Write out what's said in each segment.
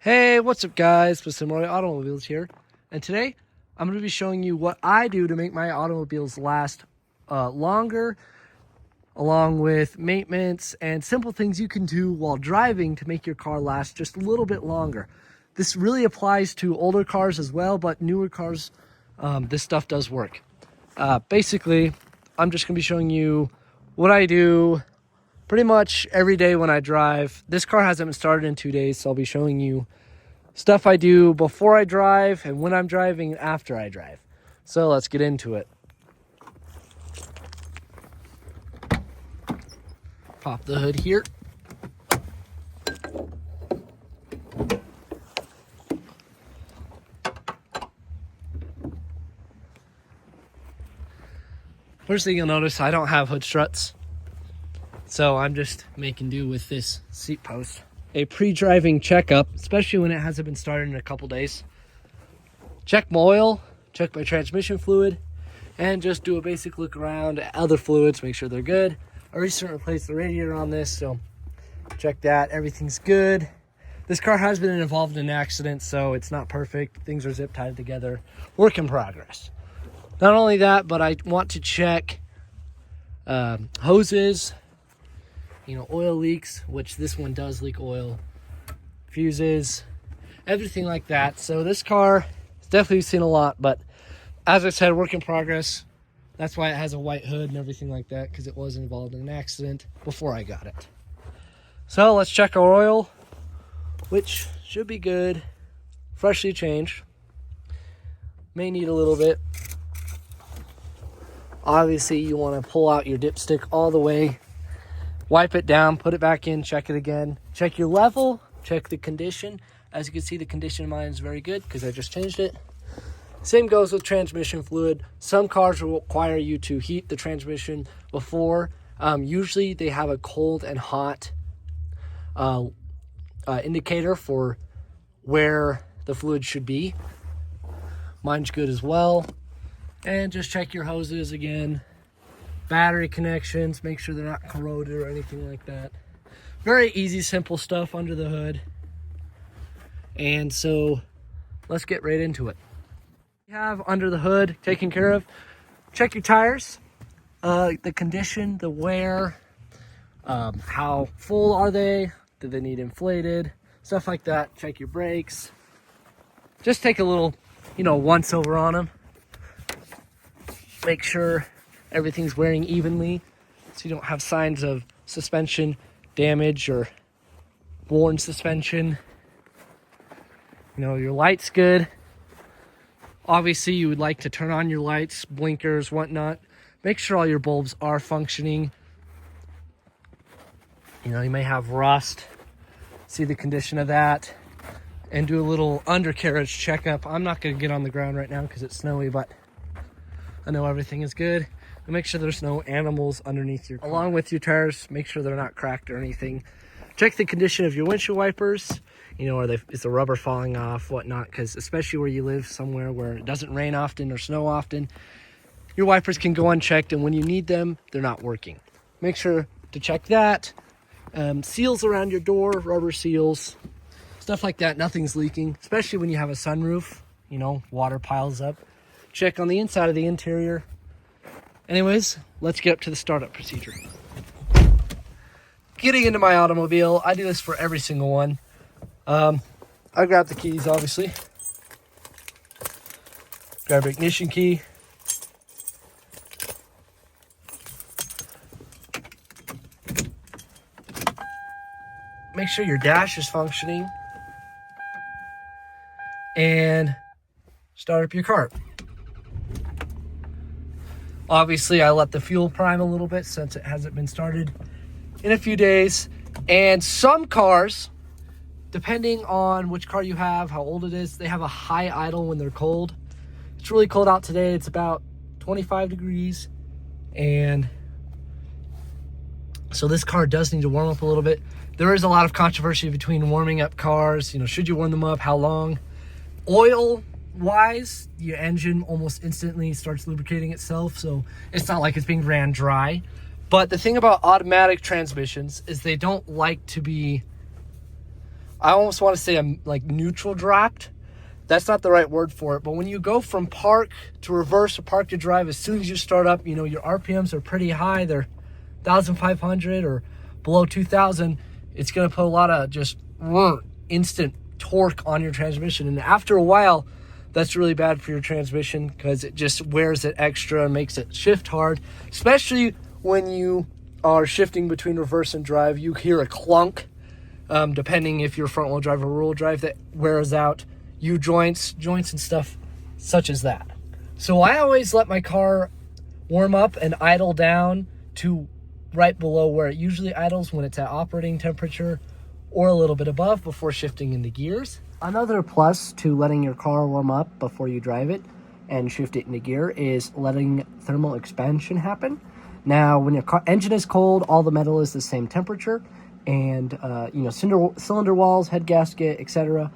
Hey, what's up guys? Pacific Automobiles here, and today I'm going to be showing you what I do to make my automobiles last longer, along with maintenance and simple things you can do while driving to make your car last just a little bit longer. This really applies to older cars as well, but newer cars, this stuff does work. Basically, I'm just going to be showing you what I do pretty much every day when I drive. This car hasn't been started in 2 days, so I'll be showing you stuff I do before I drive and when I'm driving and after I drive. So let's get into it. Pop the hood here. First thing you'll notice, I don't have hood struts. So I'm just making do with this seat post. A pre-driving checkup, especially when it hasn't been started in a couple days. Check my oil, check my transmission fluid, and just do a basic look around at other fluids, make sure they're good. I recently replaced the radiator on this, so check that, everything's good. This car has been involved in an accident, so it's not perfect. Things are zip tied together. Work in progress. Not only that, but I want to check hoses, oil leaks, which this one does leak oil, fuses, everything like that. So this car has definitely seen a lot, but as I said, work in progress. That's why it has a white hood and everything like that, because it was involved in an accident before I got it. So let's check our oil, which should be good. Freshly changed. May need a little bit. Obviously, you want to pull out your dipstick all the way, wipe it down, put it back in, check it again. Check your level, check the condition. As you can see, the condition of mine is very good because I just changed it. Same goes with transmission fluid. Some cars will require you to heat the transmission before. Usually they have a cold and hot indicator for where the fluid should be. Mine's good as well. And just check your hoses again. Battery connections, make sure they're not corroded or anything like that. Very easy, simple stuff under the hood. And so let's get right into it. You have under the hood taken care of. Check your tires, the condition, the wear, how full are they? Do they need inflated? Stuff like that. Check your brakes. Just take a little, once over on them. Make sure everything's wearing evenly so you don't have signs of suspension damage or worn suspension. Your light's good. Obviously, you would like to turn on your lights, blinkers, whatnot. Make sure all your bulbs are functioning. You may have rust. See the condition of that. And do a little undercarriage checkup. I'm not going to get on the ground right now because it's snowy, but I know everything is good. And make sure there's no animals underneath your car. Along with your tires, make sure they're not cracked or anything. Check the condition of your windshield wipers. Is the rubber falling off, whatnot, because especially where you live somewhere where it doesn't rain often or snow often, your wipers can go unchecked, and when you need them, they're not working. Make sure to check that. Seals around your door, rubber seals, stuff like that, nothing's leaking, especially when you have a sunroof, water piles up. Check on the inside of the interior. Anyways, let's get up to the startup procedure. Getting into my automobile, I do this for every single one. I grab the keys, obviously. Grab your ignition key. Make sure your dash is functioning. And start up your car. Obviously, I let the fuel prime a little bit since it hasn't been started in a few days. And some cars, depending on which car you have, how old it is, they have a high idle when they're cold. It's really cold out today. It's about 25 degrees. And so this car does need to warm up a little bit. There is a lot of controversy between warming up cars. Should you warm them up? How long? Oil-wise, your engine almost instantly starts lubricating itself, so it's not like it's being ran dry. But the thing about automatic transmissions is they don't like to be I almost want to say like neutral dropped. That's not the right word for it. But when you go from park to reverse or park to drive, as soon as you start up, your RPMs are pretty high. They're 1,500 or below 2,000. It's going to put a lot of just instant torque on your transmission. And after a while, that's really bad for your transmission because it just wears it extra and makes it shift hard, especially when you are shifting between reverse and drive. You hear a clunk, depending if you're front wheel drive or rear wheel drive, that wears out joints and stuff such as that. So I always let my car warm up and idle down to right below where it usually idles when it's at operating temperature, or a little bit above before shifting into gears. Another plus to letting your car warm up before you drive it and shift it into gear is letting thermal expansion happen. Now, when your engine is cold, all the metal is the same temperature, and cylinder walls, head gasket, etc.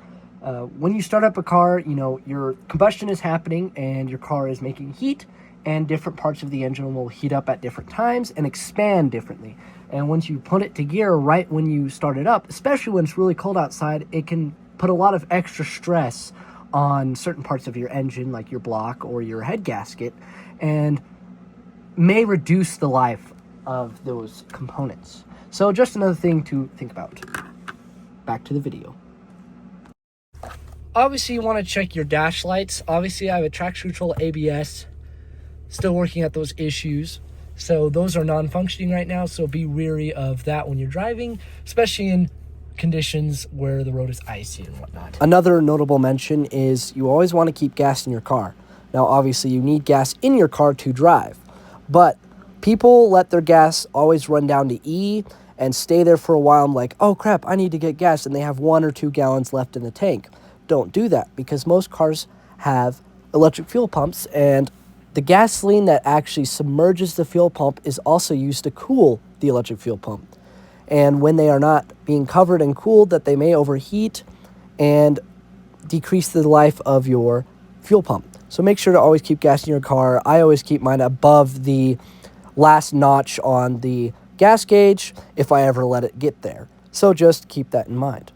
When you start up a car, your combustion is happening and your car is making heat, and different parts of the engine will heat up at different times and expand differently. And once you put it to gear right when you start it up, especially when it's really cold outside, it can put a lot of extra stress on certain parts of your engine, like your block or your head gasket, and may reduce the life of those components. So just another thing to think about. Back to the video. Obviously, you want to check your dash lights. Obviously, I have a traction control ABS. Still working at those issues. So those are non-functioning right now, so be wary of that when you're driving, especially in conditions where the road is icy and whatnot. Another notable mention is you always want to keep gas in your car. Now, obviously, you need gas in your car to drive, but people let their gas always run down to E and stay there for a while. I'm like, oh crap, I need to get gas, and they have 1 or 2 gallons left in the tank. Don't do that, because most cars have electric fuel pumps, and the gasoline that actually submerges the fuel pump is also used to cool the electric fuel pump. And when they are not being covered and cooled, that they may overheat and decrease the life of your fuel pump. So make sure to always keep gas in your car. I always keep mine above the last notch on the gas gauge if I ever let it get there. So just keep that in mind.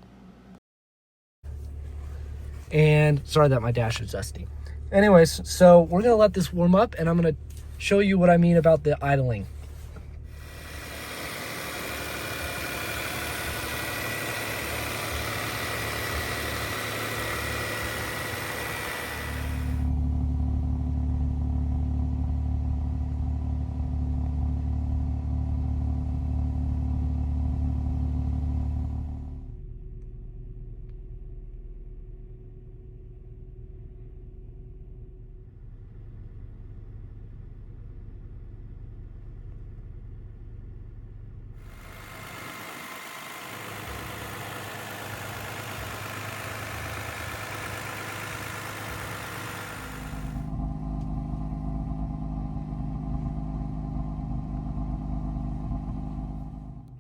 And sorry that my dash is dusty. Anyways, so we're going to let this warm up, and I'm going to show you what I mean about the idling.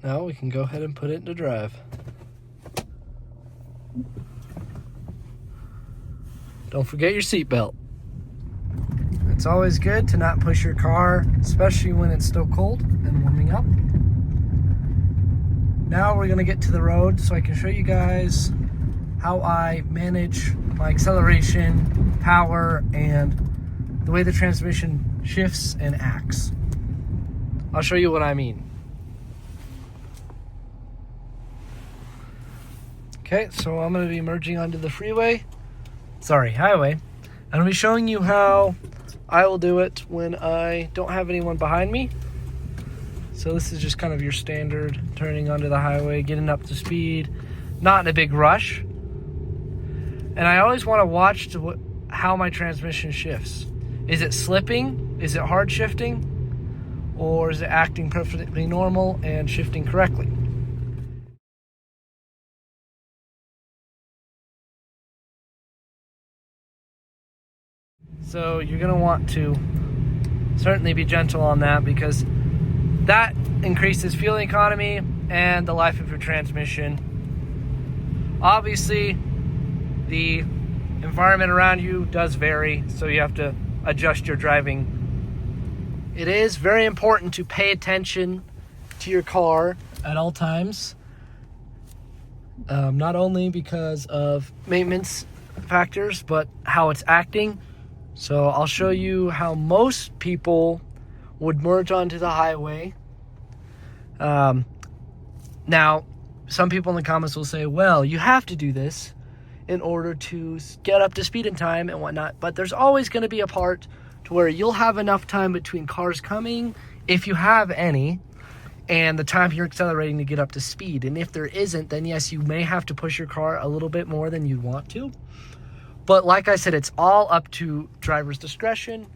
Now we can go ahead and put it into drive. Don't forget your seatbelt. It's always good to not push your car, especially when it's still cold and warming up. Now we're gonna get to the road so I can show you guys how I manage my acceleration, power, and the way the transmission shifts and acts. I'll show you what I mean. Okay, so I'm going to be merging onto the highway. I'm going to be showing you how I will do it when I don't have anyone behind me. So this is just kind of your standard turning onto the highway, getting up to speed, not in a big rush. And I always want to watch how my transmission shifts. Is it slipping? Is it hard shifting? Or is it acting perfectly normal and shifting correctly? So you're going to want to certainly be gentle on that, because that increases fuel economy and the life of your transmission. Obviously, the environment around you does vary, so you have to adjust your driving. It is very important to pay attention to your car at all times. not only because of maintenance factors, but how it's acting. So I'll show you how most people would merge onto the highway. Now, some people in the comments will say, well, you have to do this in order to get up to speed in time and whatnot. But there's always going to be a part to where you'll have enough time between cars coming, if you have any, and the time you're accelerating to get up to speed. And if there isn't, then yes, you may have to push your car a little bit more than you'd want to. But like I said, it's all up to driver's discretion.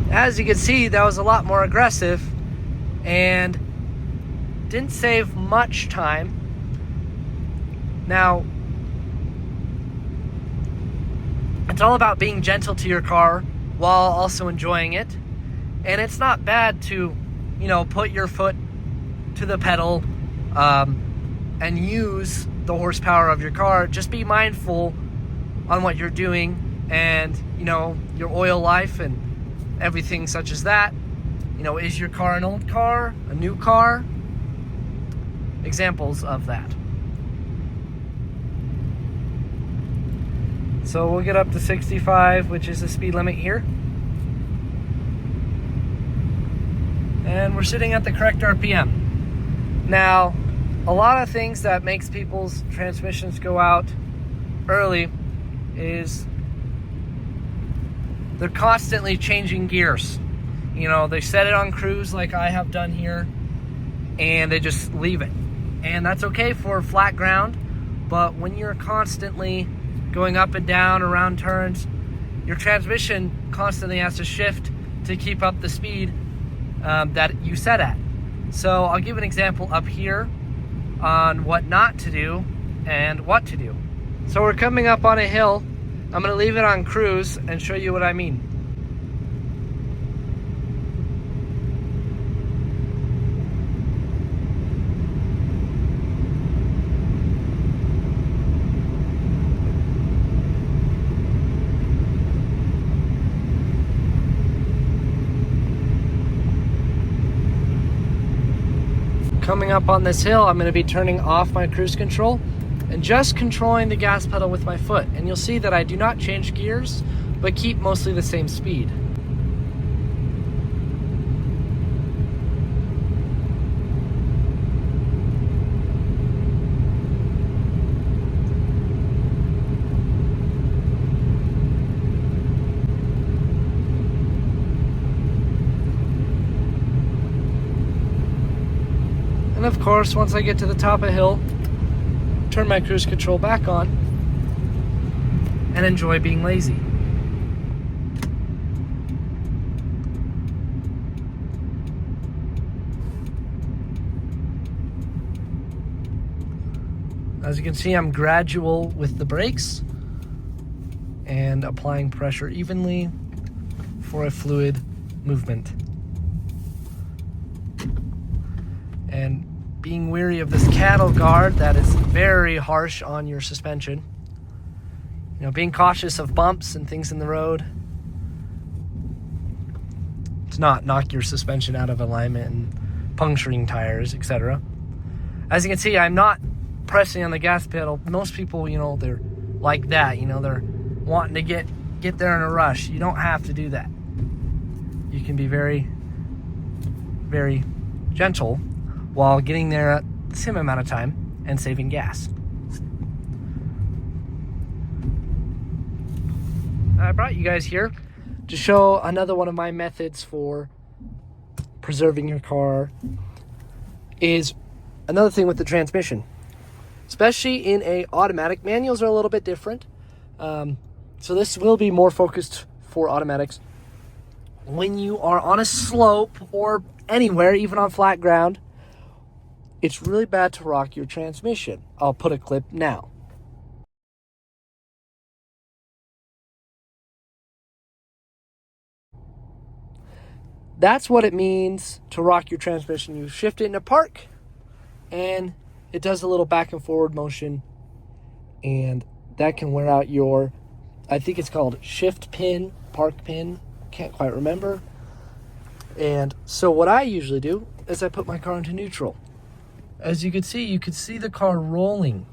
As you can see, that was a lot more aggressive and didn't save much time. Now, it's all about being gentle to your car while also enjoying it. And it's not bad to, put your foot to the pedal and use the horsepower of your car. Just be mindful on what you're doing and, your oil life and everything such as that. Is your car an old car, a new car? Examples of that. So we'll get up to 65, which is the speed limit here. And we're sitting at the correct RPM. Now, a lot of things that makes people's transmissions go out early is they're constantly changing gears. They set it on cruise like I have done here, and they just leave it. And that's okay for flat ground, but when you're constantly going up and down around turns, your transmission constantly has to shift to keep up the speed that you set at. So I'll give an example up here on what not to do and what to do. So we're coming up on a hill. I'm going to leave it on cruise and show you what I mean. Coming up on this hill, I'm going to be turning off my cruise control and just controlling the gas pedal with my foot. And you'll see that I do not change gears, but keep mostly the same speed. And of course, once I get to the top of the hill, turn my cruise control back on and enjoy being lazy. As you can see, I'm gradual with the brakes and applying pressure evenly for a fluid movement. And being wary of this cattle guard that is very harsh on your suspension. Being cautious of bumps and things in the road to not knock your suspension out of alignment and puncturing tires, etc. As you can see, I'm not pressing on the gas pedal. Most people, they're like that. They're wanting to get there in a rush. You don't have to do that. You can be very, very gentle while getting there at the same amount of time and saving gas. I brought you guys here to show another one of my methods for preserving your car. Is another thing with the transmission, especially in a automatic. Manuals are a little bit different, so this will be more focused for automatics. When you are on a slope or anywhere, even on flat ground, it's really bad to rock your transmission. I'll put a clip now. that's what it means to rock your transmission. You shift it into park, and it does a little back and forward motion, and that can wear out your, I think it's called shift pin, park pin, can't quite remember. And so what I usually do is I put my car into neutral. As you could see the car rolling.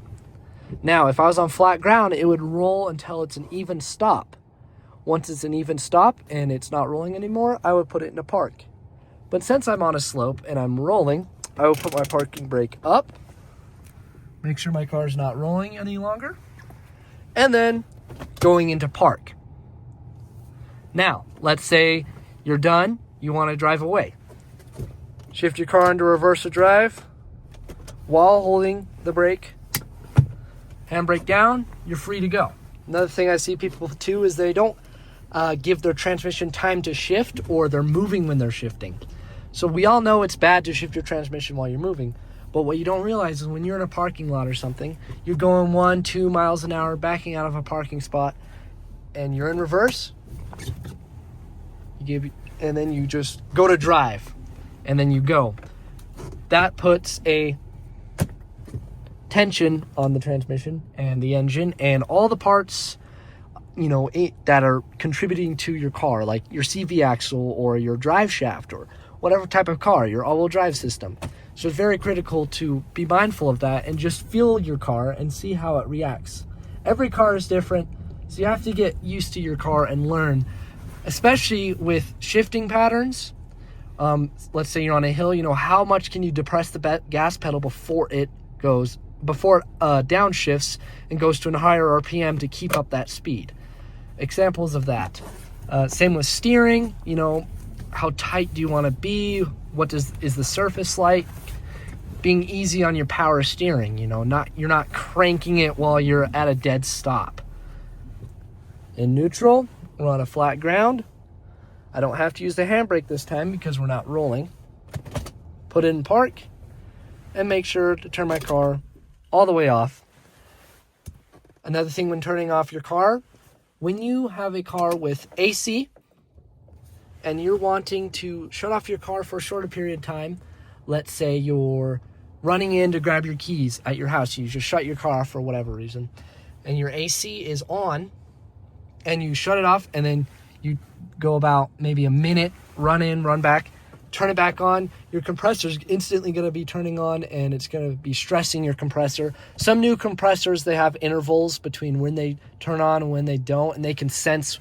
Now, if I was on flat ground, it would roll until it's an even stop. Once it's an even stop and it's not rolling anymore, I would put it into park. But since I'm on a slope and I'm rolling, I will put my parking brake up, make sure my car's not rolling any longer, and then going into park. Now, let's say you're done, you want to drive away. Shift your car into reverse drive while holding the brake. Handbrake down, you're free to go. Another thing I see people too is they don't give their transmission time to shift, or they're moving when they're shifting. So we all know it's bad to shift your transmission while you're moving, but what you don't realize is when you're in a parking lot or something, you're going 1-2 miles an hour, backing out of a parking spot, and you're in reverse, and then you just go to drive, and then you go. That puts a tension on the transmission and the engine and all the parts, that are contributing to your car, like your CV axle or your drive shaft or whatever type of car, your all-wheel drive system. So it's very critical to be mindful of that and just feel your car and see how it reacts. Every car is different, so you have to get used to your car and learn, especially with shifting patterns. Let's say you're on a hill, how much can you depress the gas pedal before it downshifts and goes to a higher RPM to keep up that speed. Examples of that. Same with steering, how tight do you want to be? What is the surface like? Being easy on your power steering, you're not cranking it while you're at a dead stop. In neutral, we're on a flat ground. I don't have to use the handbrake this time because we're not rolling. Put it in park and make sure to turn my car all the way off. Another thing when turning off your car, when you have a car with AC and you're wanting to shut off your car for a shorter period of time, let's say you're running in to grab your keys at your house, you just shut your car off for whatever reason, and your AC is on, and you shut it off, and then you go about maybe a minute, run in, run back, turn it back on, your compressor's instantly going to be turning on, and it's going to be stressing your compressor. Some new compressors, they have intervals between when they turn on and when they don't, and they can sense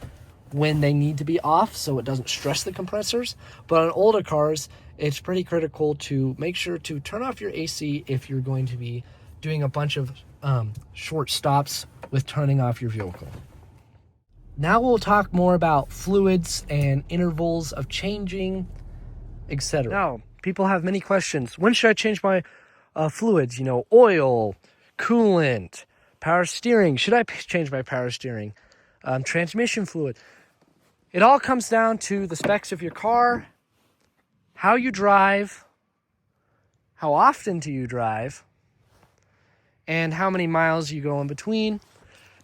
when they need to be off so it doesn't stress the compressors. But on older cars, it's pretty critical to make sure to turn off your AC if you're going to be doing a bunch of short stops with turning off your vehicle. Now we'll talk more about fluids and intervals of changing, etc. Now, people have many questions. When should I change my fluids? Oil, coolant, power steering. Should I change my power steering? Transmission fluid. It all comes down to the specs of your car, how you drive, how often do you drive, and how many miles you go in between.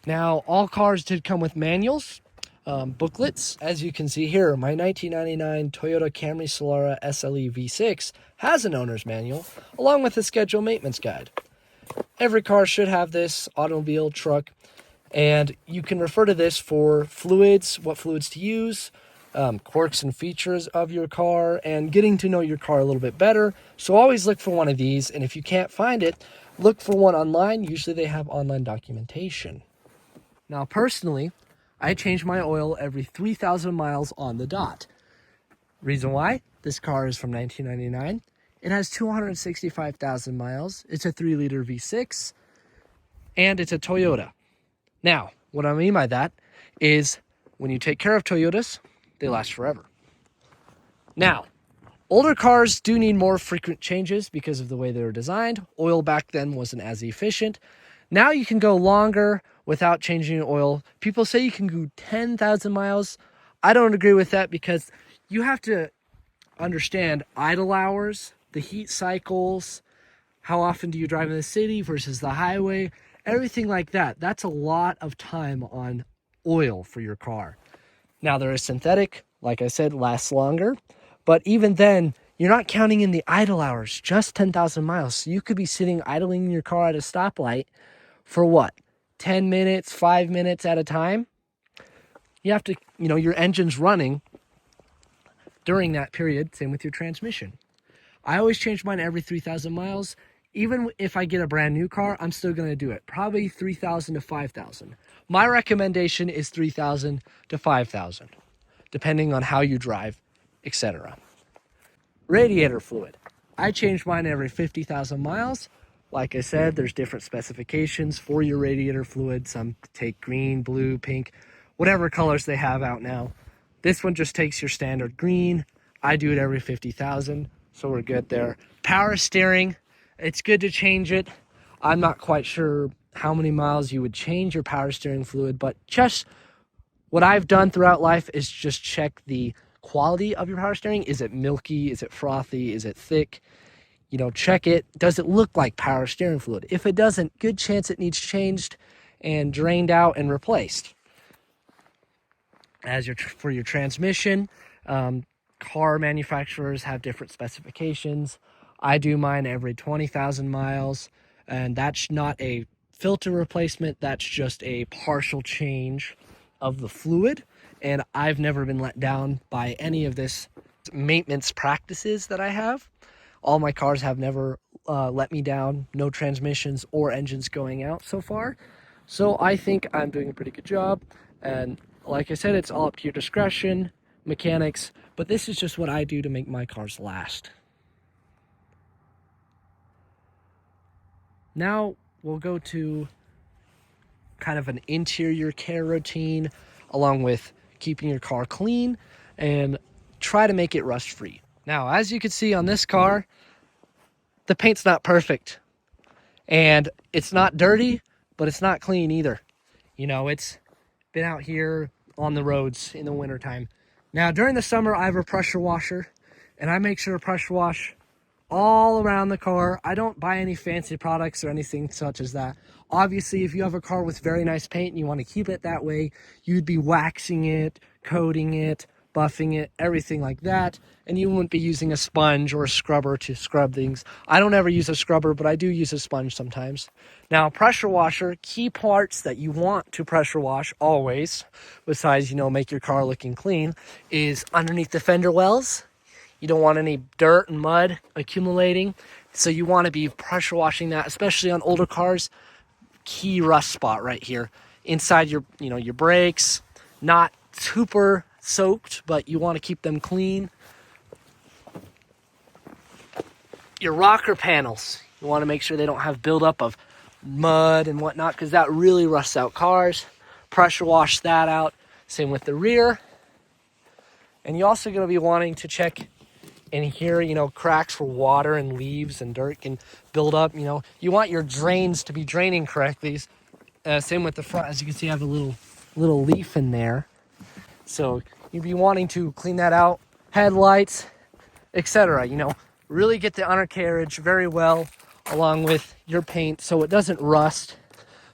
Now, all cars did come with manuals, booklets. As you can see here, my 1999 Toyota Camry Solara SLE V6 has an owner's manual, along with a scheduled maintenance guide. Every car should have this, automobile, truck, and you can refer to this for fluids, what fluids to use, quirks and features of your car, and getting to know your car a little bit better. So always look for one of these, and if you can't find it, look for one online. Usually they have online documentation. Now, personally, I change my oil every 3,000 miles on the dot. Reason why? This car is from 1999. It has 265,000 miles. It's a 3-liter V6, and it's a Toyota. Now, what I mean by that is when you take care of Toyotas, they last forever. Now, older cars do need more frequent changes because of the way they were designed. Oil back then wasn't as efficient. Now you can go longer without changing oil. People say you can go 10,000 miles. I don't agree with that because you have to understand idle hours, the heat cycles, how often do you drive in the city versus the highway, everything like that. That's a lot of time on oil for your car. Now, there is synthetic, like I said, lasts longer, But even then, you're not counting in the idle hours, just 10,000 miles. So you could be sitting idling in your car at a stoplight for what? 10 minutes, 5 minutes at a time. You have to, your engine's running during that period. Same with your transmission. I always change mine every 3,000 miles. Even if I get a brand new car, I'm still going to do it. Probably 3,000 to 5,000. My recommendation is 3,000 to 5,000, depending on how you drive, etc. Radiator fluid. I change mine every 50,000 miles. Like I said, there's different specifications for your radiator fluid. Some take green, blue, pink, whatever colors they have out now. This one just takes your standard green. I do it every 50,000, so we're good there. Power steering, it's good to change it. I'm not quite sure how many miles you would change your power steering fluid, but just what I've done throughout life is just check the quality of your power steering. Is it milky? Is it frothy? Is it thick? Check it. Does it look like power steering fluid? If it doesn't, good chance it needs changed and drained out and replaced. For your transmission, car manufacturers have different specifications. I do mine every 20,000 miles, and that's not a filter replacement. That's just a partial change of the fluid, and I've never been let down by any of this maintenance practices that I have. All my cars have never let me down. No transmissions or engines going out so far. So I think I'm doing a pretty good job. And like I said, it's all up to your discretion, mechanics. But this is just what I do to make my cars last. Now we'll go to kind of an interior care routine, along with keeping your car clean and try to make it rust free. Now, as you can see on this car, the paint's not perfect, and it's not dirty, but it's not clean either. It's been out here on the roads in the wintertime. Now, during the summer, I have a pressure washer, and I make sure to pressure wash all around the car. I don't buy any fancy products or anything such as that. Obviously, if you have a car with very nice paint and you want to keep it that way, you'd be waxing it, coating it, buffing it, everything like that. And you wouldn't be using a sponge or a scrubber to scrub things. I don't ever use a scrubber, but I do use a sponge sometimes. Now, pressure washer, key parts that you want to pressure wash always, besides, make your car looking clean, is underneath the fender wells. You don't want any dirt and mud accumulating. So you want to be pressure washing that, especially on older cars. Key rust spot right here. Inside your brakes, not super soaked, but you want to keep them clean. Your rocker panels, you want to make sure they don't have buildup of mud and whatnot, because that really rusts out cars. Pressure wash that out. Same with the rear. And you're also going to be wanting to check in here, cracks for water and leaves and dirt can build up. You want your drains to be draining correctly. Same with the front. As you can see, I have a little leaf in there. So you'd be wanting to clean that out. Headlights, etc. Really get the undercarriage very well along with your paint so it doesn't rust,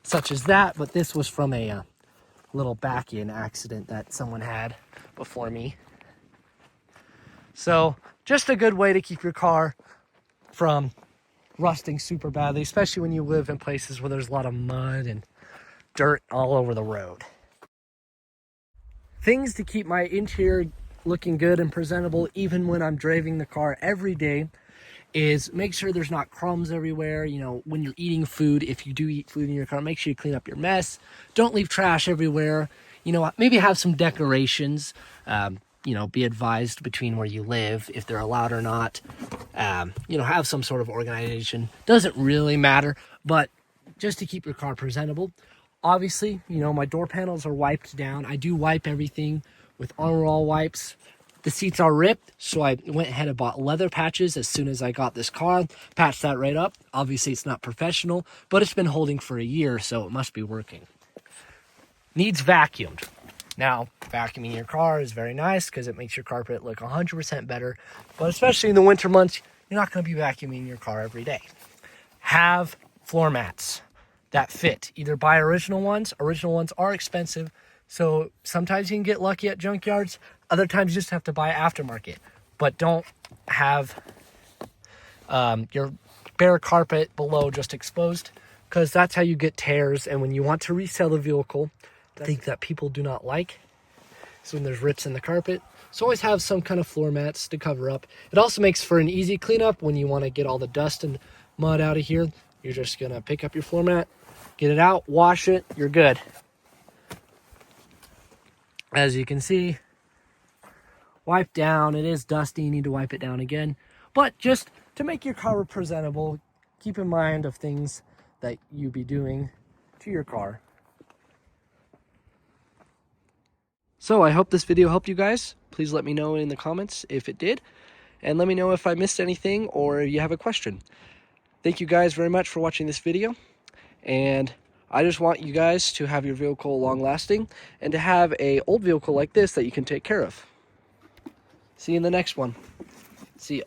such as that. But this was from a little back-in accident that someone had before me. So just a good way to keep your car from rusting super badly, especially when you live in places where there's a lot of mud and dirt all over the road. Things to keep my interior looking good and presentable even when I'm driving the car every day is make sure there's not crumbs everywhere. When you're eating food, if you do eat food in your car, make sure you clean up your mess. Don't leave trash everywhere. Maybe have some decorations. Be advised between where you live, if they're allowed or not. Have some sort of organization. Doesn't really matter, but just to keep your car presentable. Obviously, my door panels are wiped down. I do wipe everything with Armor All wipes. The seats are ripped, so I went ahead and bought leather patches as soon as I got this car. Patched that right up. Obviously, it's not professional, but it's been holding for a year, so it must be working. Needs vacuumed. Now, vacuuming your car is very nice because it makes your carpet look 100% better. But especially in the winter months, you're not going to be vacuuming your car every day. Have floor mats that fit. Either buy original ones. Original ones are expensive, so sometimes you can get lucky at junkyards. Other times you just have to buy aftermarket. but don't have your bare carpet below just exposed, because that's how you get tears. And when you want to resell the vehicle, the thing that people do not like is when there's rips in the carpet. So always have some kind of floor mats to cover up. It also makes for an easy cleanup when you want to get all the dust and mud out of here. You're just gonna pick up your floor mat, get it out, wash it, you're good. As you can see, wipe down. It is dusty, you need to wipe it down again. But just to make your car presentable, keep in mind of things that you be doing to your car. So I hope this video helped you guys. Please let me know in the comments if it did, and let me know if I missed anything or you have a question. Thank you guys very much for watching this video, and I just want you guys to have your vehicle long lasting and to have a old vehicle like this that you can take care of. See you in the next one. See ya.